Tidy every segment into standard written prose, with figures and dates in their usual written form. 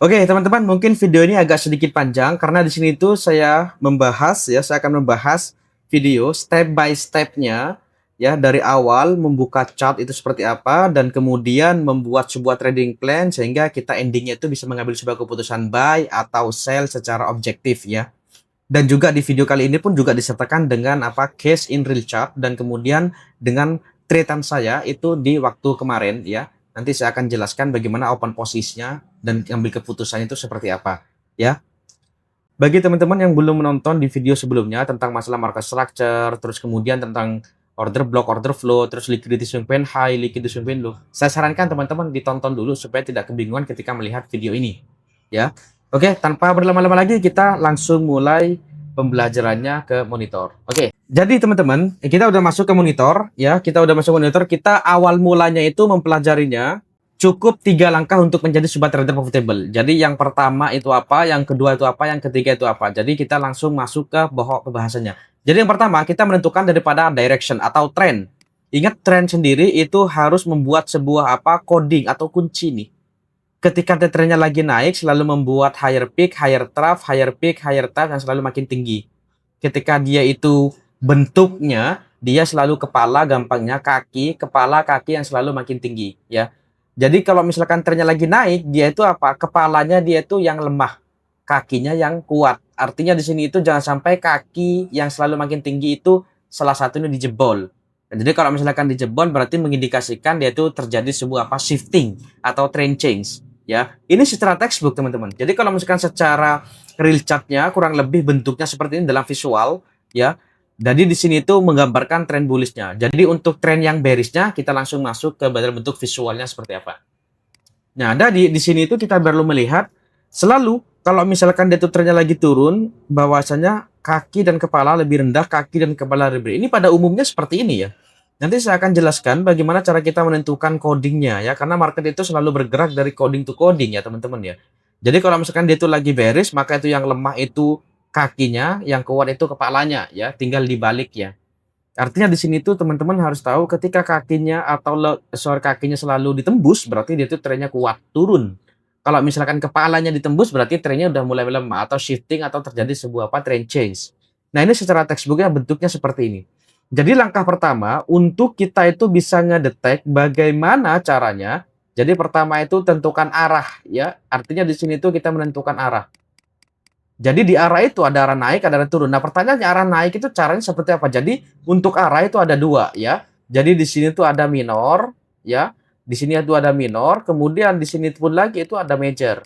Oke, teman-teman, mungkin video ini agak sedikit panjang karena di sini tuh saya akan membahas video step by step-nya ya dari awal membuka chart itu seperti apa dan kemudian membuat sebuah trading plan sehingga kita endingnya itu bisa mengambil sebuah keputusan buy atau sell secara objektif ya. Dan juga di video kali ini pun juga disertakan dengan apa case in real chart dan kemudian dengan tradean saya itu di waktu kemarin ya. Nanti saya akan jelaskan bagaimana open posisinya dan ambil keputusan itu seperti apa ya. Bagi teman-teman yang belum menonton di video sebelumnya tentang masalah market structure, terus kemudian tentang order block, order flow, terus liquidity swing pain high, liquidity swing pain low. Saya sarankan teman-teman ditonton dulu supaya tidak kebingungan ketika melihat video ini ya. Oke, tanpa berlama-lama lagi kita langsung mulai pembelajarannya ke monitor. Oke, jadi teman-teman, kita udah masuk ke monitor ya, kita udah masuk ke monitor, kita awal mulanya itu mempelajarinya cukup 3 langkah untuk menjadi sebuah trader profitable. Jadi yang pertama itu apa, yang kedua itu apa, yang ketiga itu apa. Jadi kita langsung masuk ke pembahasannya. Jadi yang pertama kita menentukan daripada direction atau trend. Ingat trend sendiri itu harus membuat sebuah apa coding atau kunci nih. Ketika trennya lagi naik selalu membuat higher peak, higher trough, higher peak, higher trough yang selalu makin tinggi. Ketika dia itu bentuknya dia selalu kepala, gampangnya kepala kaki yang selalu makin tinggi ya. Jadi kalau misalkan trennya lagi naik, dia itu apa? Kepalanya dia itu yang lemah, kakinya yang kuat. Artinya di sini itu jangan sampai kaki yang selalu makin tinggi itu salah satunya dijebol. Jadi kalau misalkan dijebol berarti mengindikasikan dia itu terjadi sebuah apa shifting atau trend change ya. Ini secara textbook teman-teman. Jadi kalau misalkan secara real chartnya kurang lebih bentuknya seperti ini dalam visual ya. Jadi di sini itu menggambarkan tren bullishnya. Jadi untuk tren yang bearishnya kita langsung masuk ke bentuk visualnya seperti apa. Nah, ada di sini itu kita perlu melihat selalu kalau misalkan dia tuh trennya lagi turun, bahwasanya kaki dan kepala lebih rendah, kaki dan kepala lebih. Ini pada umumnya seperti ini ya. Nanti saya akan jelaskan bagaimana cara kita menentukan codingnya ya, karena market itu selalu bergerak dari coding to coding ya teman-teman ya. Jadi kalau misalkan dia itu lagi bearish, maka itu yang lemah itu kakinya, yang kuat itu kepalanya ya, tinggal dibalik ya. Artinya di sini tuh teman-teman harus tahu ketika kakinya atau kakinya selalu ditembus berarti dia tuh trennya kuat turun. Kalau misalkan kepalanya ditembus berarti trennya udah mulai melemah atau shifting atau terjadi sebuah apa trend change. Nah, ini secara textbooknya bentuknya seperti ini. Jadi langkah pertama untuk kita itu bisa ngedetek bagaimana caranya. Jadi pertama itu tentukan arah ya. Artinya di sini tuh kita menentukan arah. Jadi di arah itu ada arah naik, ada arah turun. Nah, pertanyaannya arah naik itu caranya seperti apa? Jadi untuk arah itu ada dua ya. Jadi di sini tuh ada minor ya. Di sini itu ada minor, kemudian di sini pun lagi itu ada major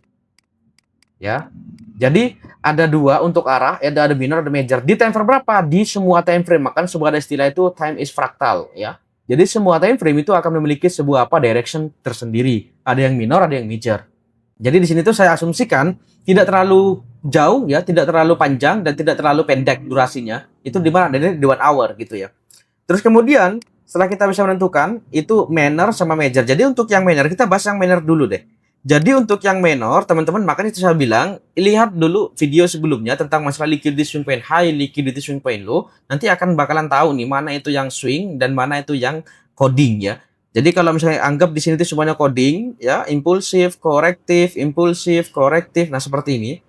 ya. Jadi ada dua untuk arah, ada minor, ada major. Di time frame berapa? Di semua time frame. Maka sebuah ada istilah itu time is fractal ya. Jadi semua time frame itu akan memiliki sebuah apa direction tersendiri. Ada yang minor, ada yang major. Jadi di sini tuh saya asumsikan tidak terlalu jauh ya, tidak terlalu panjang dan tidak terlalu pendek durasinya. Itu di mana? Di 1 hour gitu ya. Terus kemudian setelah kita bisa menentukan itu minor sama major. Jadi untuk yang minor kita bahas yang minor dulu deh. Jadi untuk yang minor teman-teman makanya itu saya bilang lihat dulu video sebelumnya tentang masalah liquidity swing pain high, liquidity swing pain low. Nanti akan bakalan tahu nih mana itu yang swing dan mana itu yang coding ya. Jadi kalau misalnya anggap di sini itu semuanya coding ya, impulsif, korektif. Nah, seperti ini.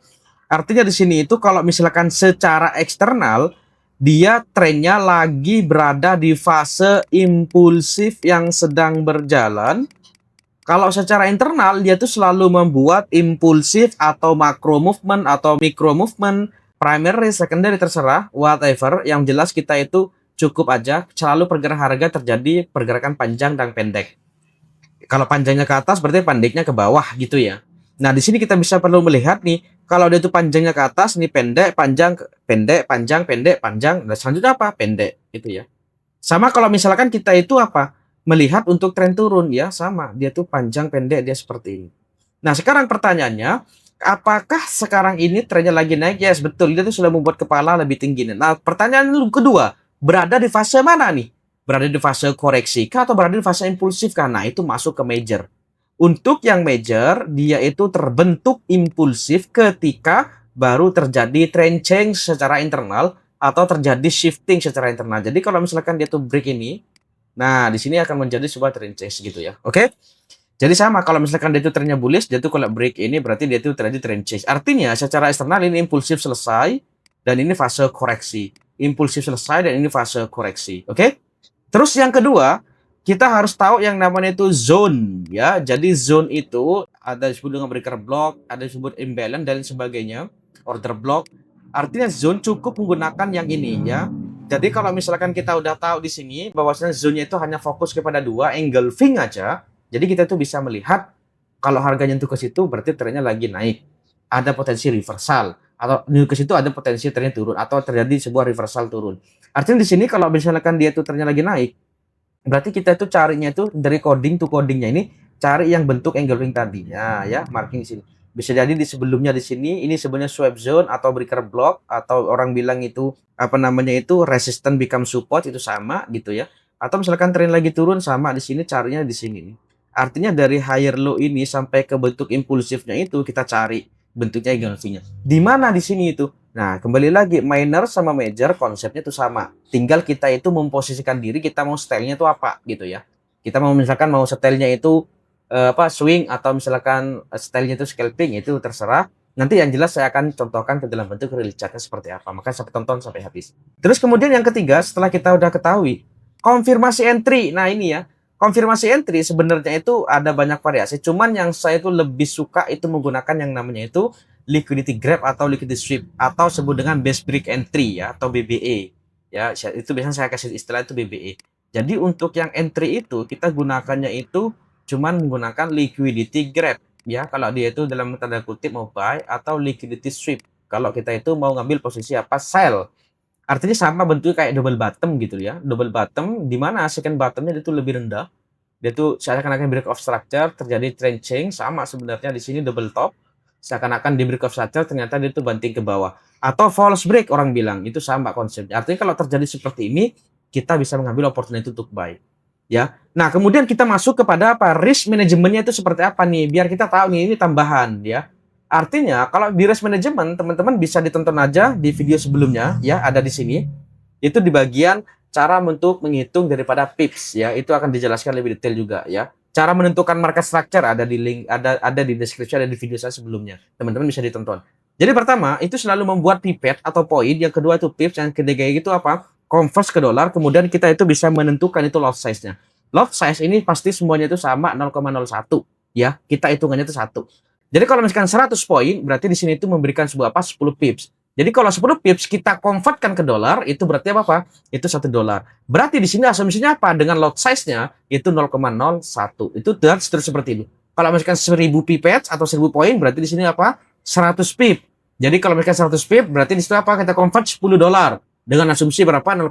Artinya di sini itu kalau misalkan secara eksternal dia trennya lagi berada di fase impulsif yang sedang berjalan. Kalau secara internal dia tuh selalu membuat impulsif atau macro movement atau micro movement, primary, secondary terserah, whatever. Yang jelas kita itu cukup aja selalu pergerakan harga terjadi pergerakan panjang dan pendek. Kalau panjangnya ke atas berarti pendeknya ke bawah gitu ya. Nah, di sini kita bisa perlu melihat nih, kalau dia itu panjangnya ke atas, nih pendek, panjang, pendek, panjang, pendek, panjang, dan selanjutnya apa? Pendek gitu ya. Sama kalau misalkan kita itu apa? Melihat untuk tren turun ya, sama. Dia tuh panjang, pendek, dia seperti ini. Nah, sekarang pertanyaannya, apakah sekarang ini trennya lagi naik? Yes, betul. Dia tuh sudah membuat kepala lebih tinggi. Nah, pertanyaan kedua, berada di fase mana nih? Berada di fase koreksi kah atau berada di fase impulsif kah? Nah, itu masuk ke major. Untuk yang major, dia itu terbentuk impulsif ketika baru terjadi trend change secara internal atau terjadi shifting secara internal. Jadi kalau misalkan dia tuh break ini, nah di sini akan menjadi sebuah trend change gitu ya. Oke? Jadi sama kalau misalkan dia itu trennya bullish, dia tuh kalau break ini berarti dia itu terjadi trend change. Artinya secara eksternal ini impulsif selesai dan ini fase koreksi. Impulsif selesai dan ini fase koreksi. Oke? Terus yang kedua, kita harus tahu yang namanya itu zone ya. Jadi zone itu ada disebut dengan breaker block, ada disebut imbalance dan sebagainya, order block. Artinya zone cukup menggunakan yang ini ya. Jadi kalau misalkan kita udah tahu di sini bahwasanya zone-nya itu hanya fokus kepada dua engulfing aja, jadi kita tuh bisa melihat kalau harganya nyentuh ke situ berarti trennya lagi naik. Ada potensi reversal atau ke situ ada potensi trennya turun atau terjadi sebuah reversal turun. Artinya di sini kalau misalkan dia tuh trennya lagi naik, berarti kita itu carinya itu dari coding to codingnya ini cari yang bentuk engulfing tadi. Ya, marking di sini. Bisa jadi di sebelumnya di sini ini sebenarnya swap zone atau breaker block atau orang bilang itu apa namanya itu resistance become support itu sama gitu ya. Atau misalkan tren lagi turun sama di sini carinya di sini. Artinya dari higher low ini sampai ke bentuk impulsifnya itu kita cari bentuknya engulfingnya. Di mana di sini itu? Nah, kembali lagi minor sama major konsepnya itu sama. Tinggal kita itu memposisikan diri kita mau stylenya itu apa gitu ya. Kita mau misalkan mau stylenya itu swing atau misalkan stylenya itu scalping itu terserah. Nanti yang jelas saya akan contohkan ke dalam bentuk real chartnya seperti apa. Maka sampai tonton sampai habis. Terus kemudian yang ketiga setelah kita udah ketahui konfirmasi entry. Nah ini ya konfirmasi entry sebenarnya itu ada banyak variasi. Cuman yang saya itu lebih suka itu menggunakan yang namanya itu liquidity grab atau liquidity sweep atau sebut dengan base break entry ya atau BBE. Ya itu biasanya saya kasih istilah itu BBE. Jadi untuk yang entry itu kita gunakannya itu cuman menggunakan liquidity grab ya kalau dia itu dalam tanda kutip mau buy atau liquidity sweep kalau kita itu mau ngambil posisi apa sell. Artinya sama bentuknya kayak double bottom gitu ya. Double bottom di mana second bottomnya itu lebih rendah. Dia tuh seakan-akan break of structure terjadi trend change sama sebenarnya di sini double top. Seakan-akan di break of structure ternyata dia tuh banting ke bawah. Atau false break orang bilang itu sama konsepnya. Artinya kalau terjadi seperti ini kita bisa mengambil opportunity untuk buy. Ya. Nah, kemudian kita masuk kepada apa? Risk manajemennya itu seperti apa nih? Biar kita tahu nih ini tambahan ya. Artinya kalau di risk management teman-teman bisa ditonton aja di video sebelumnya ya, ada di sini. Itu di bagian cara untuk menghitung daripada pips ya. Itu akan dijelaskan lebih detail juga ya. Cara menentukan market structure ada di link ada di deskripsi ada di video saya sebelumnya. Teman-teman bisa ditonton. Jadi pertama itu selalu membuat pipet atau poin, yang kedua itu pips, yang ketiga itu apa? Convert ke dolar, kemudian kita itu bisa menentukan itu lot size-nya. Lot size ini pasti semuanya itu sama 0,01 ya. Kita hitungannya itu 1. Jadi kalau misalkan 100 poin, berarti di sini itu memberikan sebuah apa? 10 pips. Jadi kalau 10 pips kita convertkan ke dolar, itu berarti apa? Itu 1 dolar. Berarti di sini asumsinya apa? Dengan lot size-nya itu 0,01. Itu dan seterusnya seperti itu. Kalau misalkan 1000 pipettes atau 1000 poin, berarti di sini apa? 100 pip. Jadi kalau misalkan 100 pip, berarti di situ apa? Kita convert 10 dolar. Dengan asumsi berapa? 0,01.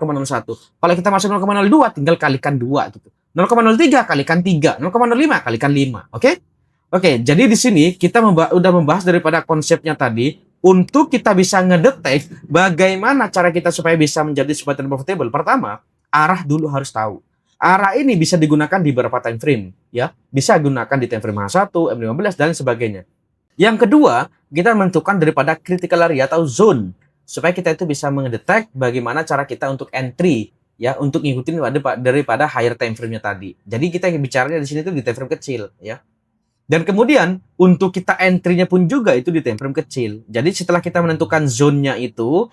Kalau kita masuk 0,02, tinggal kalikan 2 gitu. 0,03 kalikan 3, 0,05 kalikan 5. Oke? Oke, jadi di sini kita udah membahas daripada konsepnya tadi untuk kita bisa ngedetek bagaimana cara kita supaya bisa menjadi sebuah trend profitable. Pertama, arah dulu harus tahu. Arah ini bisa digunakan di beberapa time frame, ya. Bisa gunakan di time frame H1, M15 dan sebagainya. Yang kedua, kita menentukan daripada critical area atau zone supaya kita itu bisa mendetek bagaimana cara kita untuk entry ya untuk ngikutin daripada higher time frame-nya tadi. Jadi kita bicaranya di sini tuh di time frame kecil ya. Dan kemudian untuk kita entry-nya pun juga itu di time frame kecil. Jadi setelah kita menentukan zone-nya itu,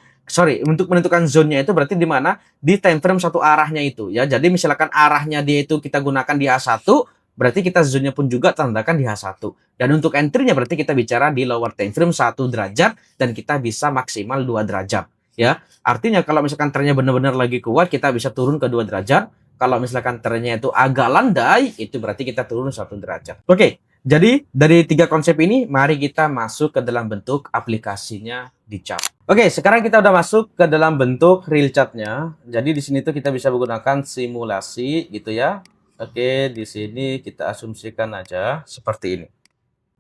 untuk menentukan zone-nya itu berarti di mana? Di time frame satu arahnya itu ya. Jadi misalkan arahnya dia itu kita gunakan di H1, berarti kita zone-nya pun juga tandakan di H1. Dan untuk entry-nya berarti kita bicara di lower time frame 1 derajat dan kita bisa maksimal 2 derajat. Ya, artinya kalau misalkan trennya benar-benar lagi kuat, kita bisa turun ke 2 derajat. Kalau misalkan trennya itu agak landai, itu berarti kita turun 1 derajat. Oke, jadi dari 3 konsep ini, mari kita masuk ke dalam bentuk aplikasinya di chart. Oke, sekarang kita udah masuk ke dalam bentuk real chart-nya. Jadi di sini tuh kita bisa menggunakan simulasi gitu ya. Oke, di sini kita asumsikan aja seperti ini.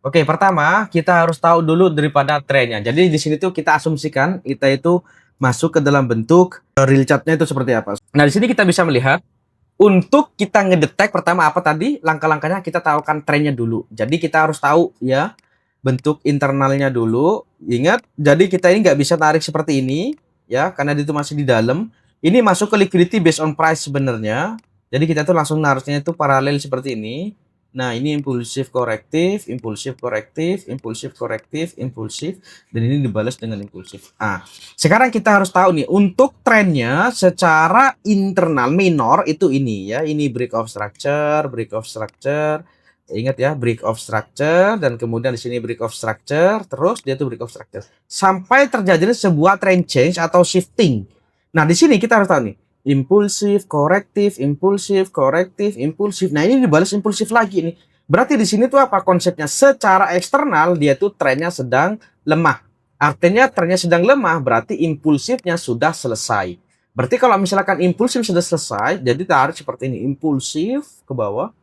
Oke, pertama kita harus tahu dulu daripada trennya. Jadi di sini tuh kita asumsikan kita itu masuk ke dalam bentuk real chart-nya itu seperti apa. Nah, di sini kita bisa melihat untuk kita ngedetek pertama apa tadi? Langkah-langkahnya kita tahu kan trennya dulu. Jadi kita harus tahu ya bentuk internalnya dulu. Ingat, jadi kita ini nggak bisa tarik seperti ini ya karena itu masih di dalam. Ini masuk ke liquidity based on price sebenarnya. Jadi kita tuh langsung nariknya itu paralel seperti ini. Nah, ini impulsif korektif, impulsif korektif, impulsif korektif, impulsif, dan ini dibalas dengan impulsif. Sekarang kita harus tahu nih, untuk trennya secara internal minor itu ini ya, ini break of structure, break of structure. Ingat ya, break of structure, dan kemudian di sini break of structure, terus dia tuh break of structure. Sampai terjadi sebuah trend change atau shifting. Nah, di sini kita harus tahu nih, impulsif, korektif, impulsif, korektif, impulsif. Nah, ini dibalas impulsif lagi nih. Berarti di sini tuh apa konsepnya? Secara eksternal dia tuh trennya sedang lemah. Artinya trennya sedang lemah berarti impulsifnya sudah selesai. Berarti kalau misalkan impulsif sudah selesai, jadi tarik seperti ini, impulsif ke bawah.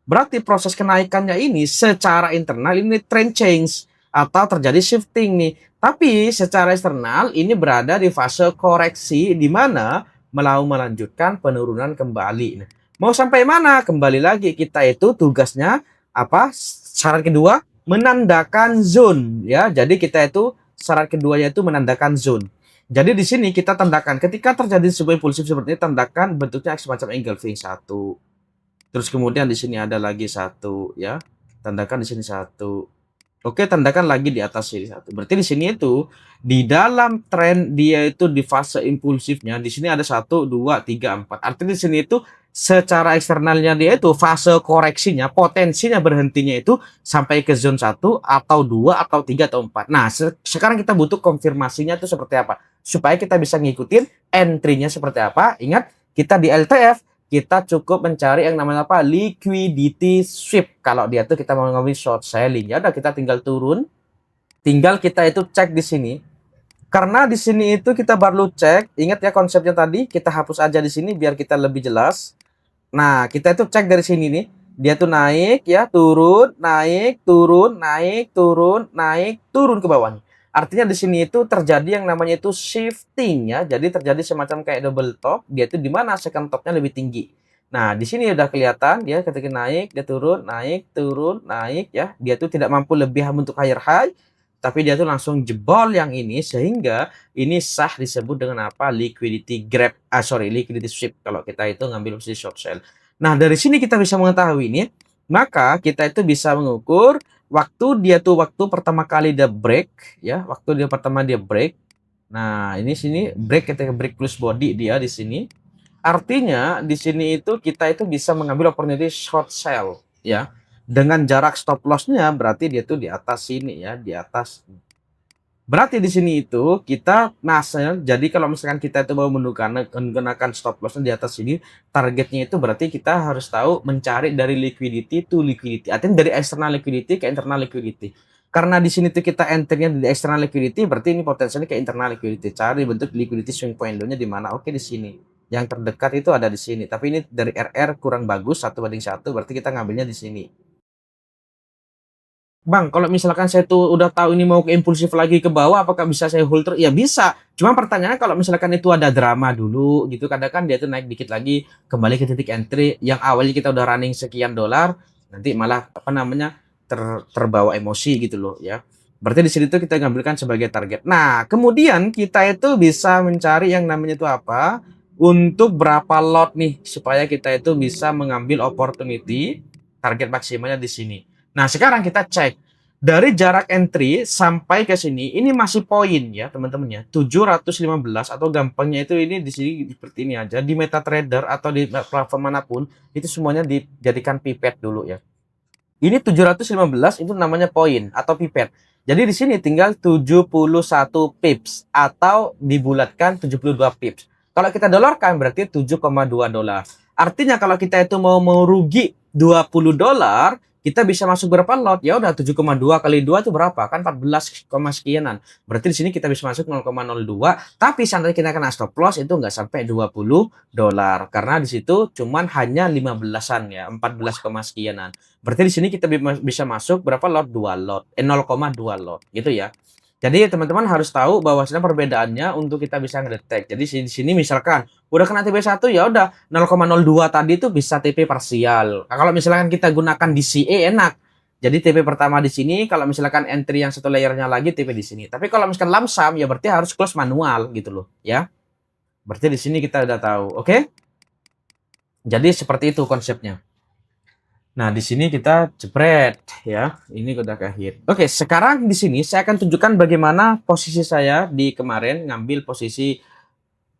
Berarti proses kenaikannya ini secara internal ini trend change atau terjadi shifting nih. Tapi secara eksternal ini berada di fase koreksi di mana mau melanjutkan penurunan kembali. Nah, mau sampai mana? Kembali lagi kita itu tugasnya apa? Syarat kedua menandakan zone ya. Jadi kita itu syarat keduanya itu menandakan zone. Jadi di sini kita tandakan ketika terjadi sebuah impulsif seperti ini, tandakan bentuknya semacam engulfing satu. Terus kemudian di sini ada lagi satu ya. Tandakan di sini satu. Oke, tandakan lagi di atas sini satu. Berarti di sini itu di dalam tren dia itu di fase impulsifnya di sini ada 1, 2, 3, 4. Artinya di sini itu secara eksternalnya dia itu fase koreksinya, potensinya berhentinya itu sampai ke zone 1 atau 2 atau 3 atau 4. Nah, sekarang kita butuh konfirmasinya itu seperti apa supaya kita bisa ngikutin entry-nya seperti apa. Ingat, kita di LTF kita cukup mencari yang namanya apa? Liquidity sweep. Kalau dia tuh kita mau ngambil short selling, ya udah kita tinggal turun. Tinggal kita itu cek di sini. Karena di sini itu kita baru cek, ingat ya konsepnya tadi, kita hapus aja di sini biar kita lebih jelas. Nah, kita itu cek dari sini nih. Dia tuh naik ya, turun, naik, turun, naik, turun, naik, turun ke bawah nih. Artinya di sini itu terjadi yang namanya itu shifting ya. Jadi terjadi semacam kayak double top. Dia itu di mana second topnya lebih tinggi. Nah, di sini udah kelihatan dia ketika naik, dia turun, naik ya. Dia tuh tidak mampu lebih untuk higher high, tapi dia tuh langsung jebol yang ini sehingga ini sah disebut dengan apa? Liquidity grab. Liquidity sweep kalau kita itu ngambil posisi short sell. Nah, dari sini kita bisa mengetahui ini, maka kita itu bisa mengukur waktu dia tuh waktu pertama kali dia break ya, waktu dia pertama dia break. Nah, ini sini break ketika break plus body dia di sini. Artinya di sini itu kita itu bisa mengambil opportunity short sell ya. Dengan jarak stop loss-nya berarti dia tuh di atas sini ya, di atas. Berarti di sini itu kita jadi kalau misalkan kita itu mau menggunakan stop loss di atas sini, targetnya itu berarti kita harus tahu mencari dari liquidity to liquidity. Artinya dari external liquidity ke internal liquidity. Karena di sini tuh kita entry-nya di external liquidity, berarti ini potensinya ke internal liquidity. Cari bentuk liquidity swing point low-nya di mana? Oke, di sini. Yang terdekat itu ada di sini. Tapi ini dari RR kurang bagus 1/1, berarti kita ngambilnya di sini. Bang, kalau misalkan saya tuh udah tahu ini mau ke impulsif lagi ke bawah, apakah bisa saya hold terus? Ya bisa. Cuma pertanyaannya kalau misalkan itu ada drama dulu gitu, kadang kan dia tuh naik dikit lagi, kembali ke titik entry yang awalnya kita udah running sekian dolar, nanti malah apa namanya terbawa emosi gitu loh ya. Berarti di sini tuh kita ngambilkan sebagai target. Nah, kemudian kita itu bisa mencari yang namanya itu apa? Untuk berapa lot nih supaya kita itu bisa mengambil opportunity target maksimalnya di sini. Nah, sekarang kita cek dari jarak entry sampai ke sini, ini masih poin ya, teman-teman ya. 715 atau gampangnya itu ini di sini seperti ini aja. Di MetaTrader atau di platform manapun, itu semuanya dijadikan pipet dulu ya. Ini 715 itu namanya poin atau pipet. Jadi di sini tinggal 71 pips atau dibulatkan 72 pips. Kalau kita dolarkan berarti 7,2 dolar. Artinya kalau kita itu mau rugi 20 dolar, kita bisa masuk berapa lot? Ya udah 7,2 kali 2 itu berapa? Kan 14, sekianan. Berarti di sini kita bisa masuk 0,02, tapi seandainya kita kena stop loss itu nggak sampai 20 dolar karena di situ cuman hanya 15-an ya, 14, sekianan. Berarti di sini kita bisa masuk berapa lot? 2 lot. 0,2 lot gitu ya. Jadi teman-teman harus tahu bahwasanya perbedaannya untuk kita bisa ngedetek. Jadi di sini misalkan udah kena TP1 ya udah 0,02 tadi itu bisa TP parsial. Nah, kalau misalkan kita gunakan DCA enak. Jadi TP pertama di sini, kalau misalkan entry yang satu layernya lagi TP di sini. Tapi kalau misalkan lamsam ya berarti harus close manual gitu loh, ya. Berarti di sini kita udah tahu, oke? Jadi seperti itu konsepnya. Nah, di sini kita jebret ya. Ini udah ke hit. Oke, sekarang di sini saya akan tunjukkan bagaimana posisi saya di kemarin ngambil posisi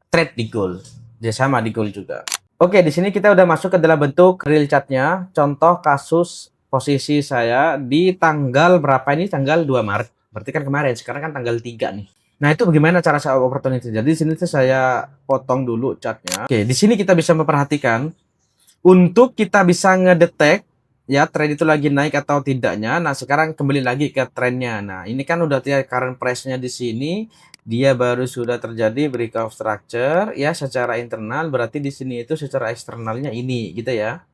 trade di gold. Ya sama di gold juga. Oke, di sini kita udah masuk ke dalam bentuk real chart-nya. Contoh kasus posisi saya di tanggal berapa ini? Tanggal 2 Maret. Berarti kan kemarin, sekarang kan tanggal 3 nih. Nah, itu bagaimana cara saya opportunity. Jadi di sini tuh saya potong dulu chart-nya. Oke, di sini kita bisa memperhatikan untuk kita bisa ngedetek ya trend itu lagi naik atau tidaknya. Nah, sekarang kembali lagi ke trennya. Nah, ini kan udah current price-nya di sini dia baru sudah terjadi breakout structure ya secara internal, berarti di sini itu secara eksternalnya ini gitu ya.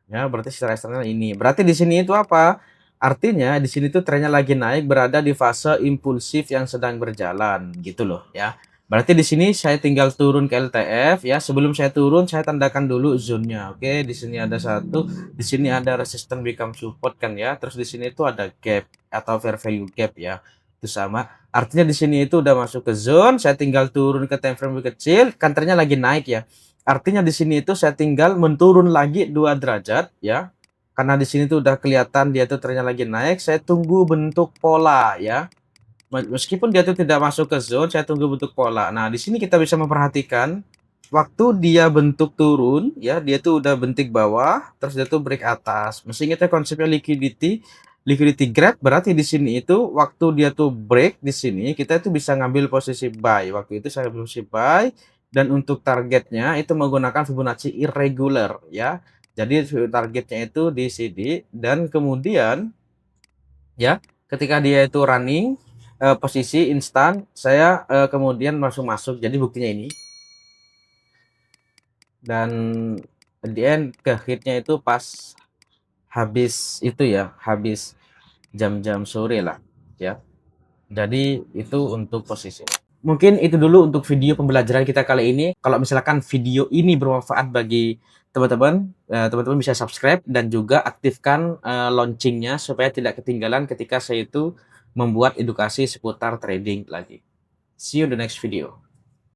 Ya, berarti secara eksternal ini. Berarti di sini itu apa? Artinya di sini tuh trennya lagi naik berada di fase impulsif yang sedang berjalan gitu loh ya. Berarti di sini saya tinggal turun ke LTF ya. Sebelum saya turun saya tandakan dulu zone-nya. Oke, di sini ada satu, di sini ada resistance become support kan ya. Terus di sini itu ada gap atau fair value gap ya. Itu sama. Artinya di sini itu udah masuk ke zone, saya tinggal turun ke time frame kecil, kan trennya lagi naik ya. Artinya di sini itu saya tinggal menurun lagi 2 derajat ya. Karena di sini tuh udah kelihatan dia tuh ternyata lagi naik, saya tunggu bentuk pola ya. Meskipun dia tuh tidak masuk ke zone, saya tunggu bentuk pola. Nah, di sini kita bisa memperhatikan waktu dia bentuk turun ya, dia tuh udah bentik bawah, terus dia tuh break atas. Mesti ingat ya konsepnya liquidity grab, berarti di sini itu waktu dia tuh break di sini kita itu bisa ngambil posisi buy. Waktu itu saya ambil posisi buy dan untuk targetnya itu menggunakan Fibonacci irregular ya. Jadi targetnya itu di sini dan kemudian ya ketika dia itu running posisi instan saya kemudian masuk jadi buktinya ini dan at the end ke hitnya itu pas habis itu ya habis jam-jam sore lah ya. Jadi itu untuk posisi. Mungkin itu dulu untuk video pembelajaran kita kali ini. Kalau misalkan video ini bermanfaat bagi teman-teman, teman-teman bisa subscribe dan juga aktifkan loncengnya supaya tidak ketinggalan ketika saya itu membuat edukasi seputar trading lagi. See you in the next video.